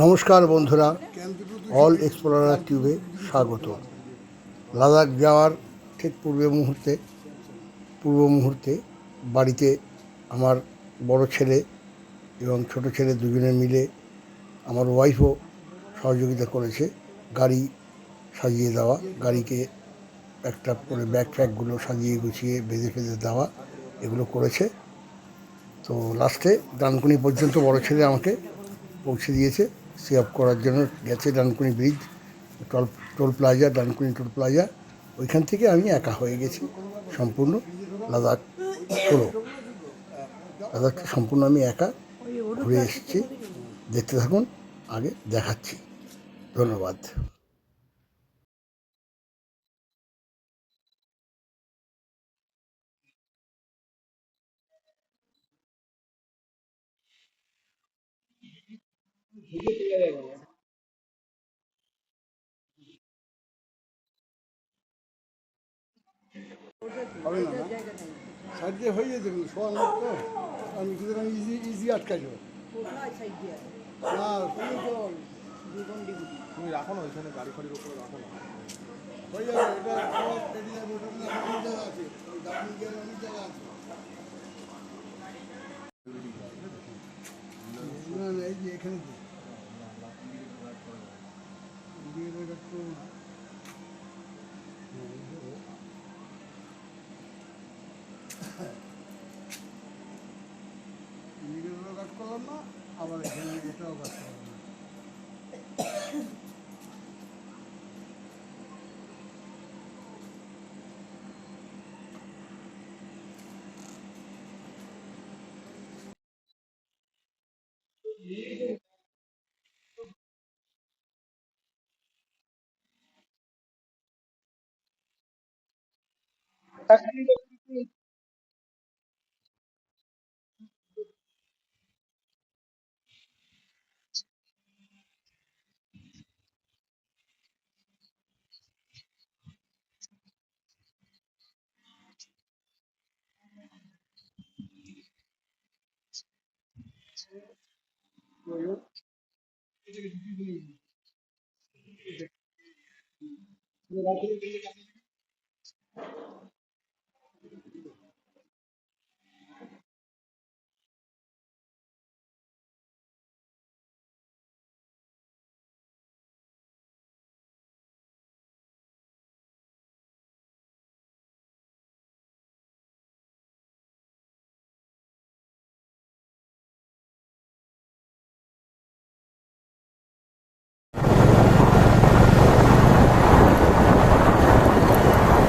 নমস্কার বন্ধুরা, all explorer টিউবে স্বাগত। লাদাখ যাওয়ার ঠিক পূর্ব মুহূর্তে বাড়িতে আমার বড় ছেলে এবং ছোট ছেলে দুজনে মিলে আমার ওয়াইফও সহযোগিতা করেছে গাড়ি সাজিয়ে দেওয়া, গাড়িকে একটা করে ব্যাগ ফ্যাগগুলো সাজিয়ে গুছিয়ে বেঁধে ফেঁধে দেওয়া, এগুলো করেছে। তো লাস্টে ডানকুনি পর্যন্ত বড় ছেলে আমাকে পৌঁছে দিয়েছে, সি অফ করার জন্য গেছে Dankuni bridge, toll plaza, Dankuni toll plaza. ওইখান থেকে আমি একা হয়ে গেছি সম্পূর্ণ লাদাখ সোলো। লাদাখটা সম্পূর্ণ আমি একা ঘুরে এসেছি। দেখতে থাকুন, আগে দেখাচ্ছি। ধন্যবাদ। হবে না, সাইড দিয়ে হয়ে যেতে কিন্তু শোয়া লোক তো, আমি সুতরাং ইজি আটকাই যাবো না। তুমি রাখো না ওইখানে, গাড়ি ফাড়ির উপরে রাখো না, হয়ে যাবে। এটা সব এরিয়া মোটর অনেক জায়গা আছে, ওই দার্জিলিং গেলে অনেক জায়গা আছে। না না, এই যে এখানে কাজ করলাম না, আবার এখানে এটাও কাজ করলাম না।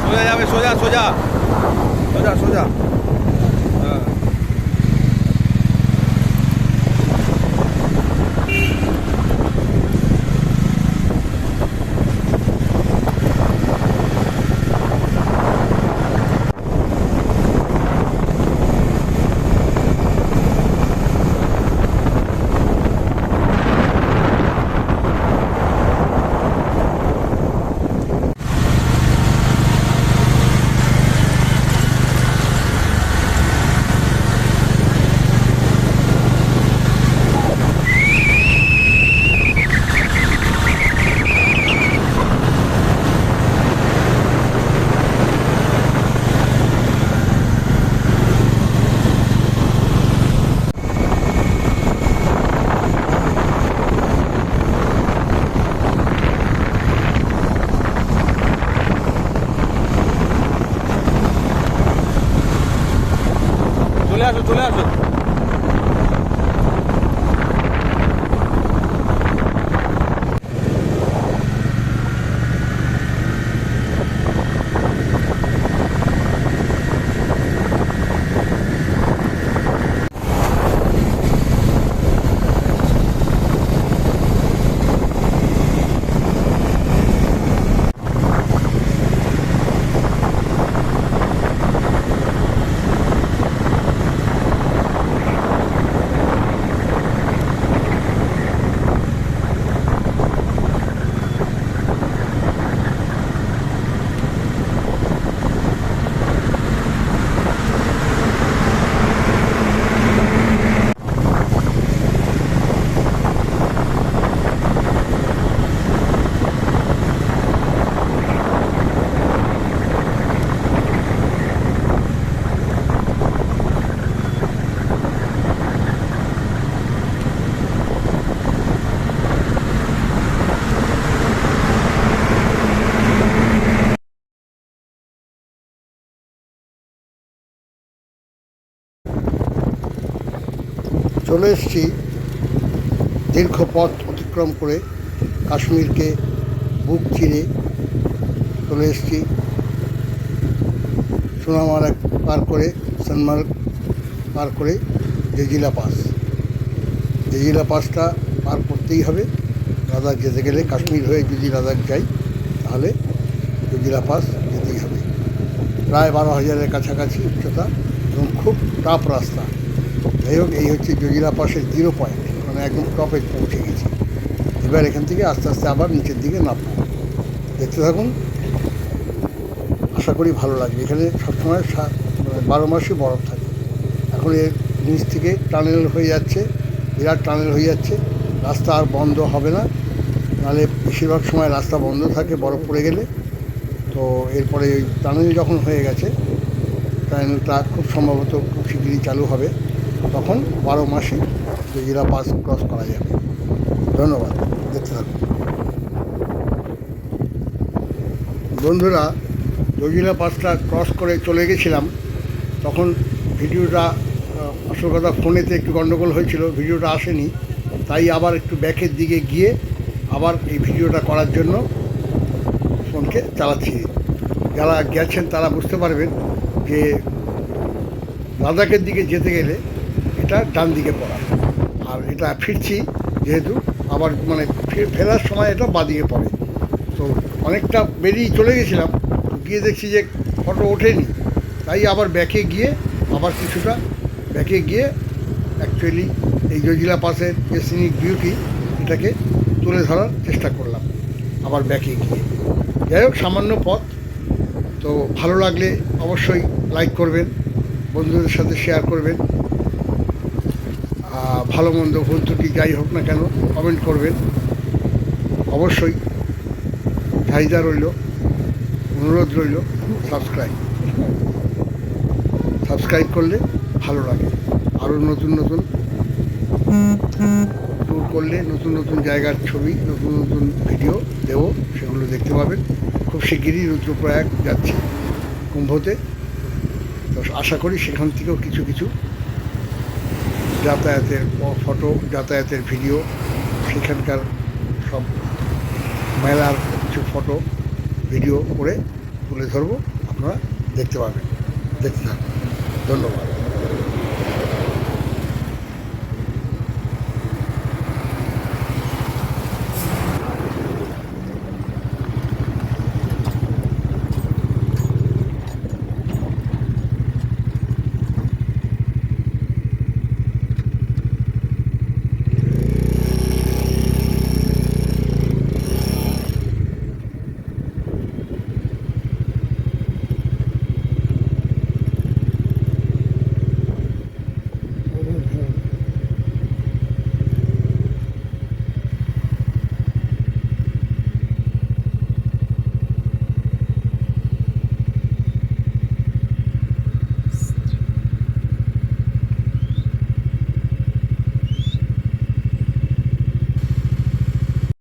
সোজা যাবে, সোজা সোজা সোজা সোজা। হ্যাঁ, চলে এসেছি দীর্ঘ পথ অতিক্রম করে কাশ্মীরকে বুক চিরে চলে এসেছি সোনামার্গ পার করে সোনমার্গ পার করে জজিলা পাস। জজিলা পাসটা পার করতেই হবে লাদাখ যেতে গেলে। কাশ্মীর হয়ে যদি লাদাখ যাই তাহলে জজিলা পাস যেতেই হবে। প্রায় 12,000-এর কাছাকাছি উচ্চতা এবং খুব টাফ রাস্তা। যাই হোক, এই হচ্ছে জজিলা পাসের 0 পয়েন্ট, মানে একদম টপে পৌঁছে গেছি। এবার এখান থেকে আস্তে আস্তে আবার নিচের দিকে নামবো। দেখতে থাকুন, আশা করি ভালো লাগবে। এখানে সবসময় 12 মাসই বরফ থাকে। এখন এর নিচ থেকে টানেল হয়ে যাচ্ছে, বিরাট টানেল হয়ে যাচ্ছে। রাস্তা আর বন্ধ হবে না, নাহলে বেশিরভাগ সময় রাস্তা বন্ধ থাকে বরফ পড়ে গেলে। তো এরপরে ওই টানেল যখন হয়ে গেছে, টানেলটা খুব সম্ভবত খুব শিগগিরই চালু হবে। তখন 12 মাসই জজিলা পাস ক্রস করা যাবে। ধন্যবাদ, দেখতে থাকুন। বন্ধুরা, জজিলা পাসটা ক্রস করে চলে গেছিলাম, তখন ভিডিওটা আসল কথা ফোনেতে একটু গণ্ডগোল হয়েছিল, ভিডিওটা আসেনি। তাই আবার একটু ব্যাকের দিকে গিয়ে আবার এই ভিডিওটা করার জন্য ফোনকে চালাচ্ছি। যারা গেছেন তারা বুঝতে পারবেন যে লাদাখের দিকে যেতে গেলে এটা ডান দিকে পড়া, আর এটা ফিরছি যেহেতু আবার মানে ফেরার সময় এটা বাঁদিকে পড়ে। তো অনেকটা বেরিয়ে চলে গেছিলাম, গিয়ে দেখছি যে ফটো ওঠেনি। তাই আবার ব্যাকে গিয়ে আবার কিছুটা ব্যাকে গিয়ে অ্যাকচুয়ালি এই জজিলা পাসের যে সিনিক বিউটি এটাকে তুলে ধরার চেষ্টা করলাম আবার ব্যাকে গিয়ে। যাই হোক, সামান্য পথ। তো ভালো লাগলে অবশ্যই লাইক করবেন, বন্ধুদের সাথে শেয়ার করবেন। ভালো মন্দ ভুল ত্রুটি যাই হোক না কেন কমেন্ট করবেন। অবশ্যই চাহিদা রইল, অনুরোধ রইল সাবস্ক্রাইব করলে ভালো লাগে। আরও নতুন নতুন ট্যুর করলে নতুন নতুন জায়গার ছবি, নতুন নতুন ভিডিও দেব, সেগুলো দেখতে পাবেন। খুব শিগগিরই রুদ্রপ্রয়াগ যাচ্ছি কুম্ভতে। তো আশা করি সেখান থেকেও কিছু কিছু যাতায়াতের ফটো, যাতায়াতের ভিডিও, সেখানকার সব মেলার কিছু ফটো ভিডিও করে তুলে ধরবো, আপনারা দেখতে পাবেন। দেখতে থাকুন। ধন্যবাদ।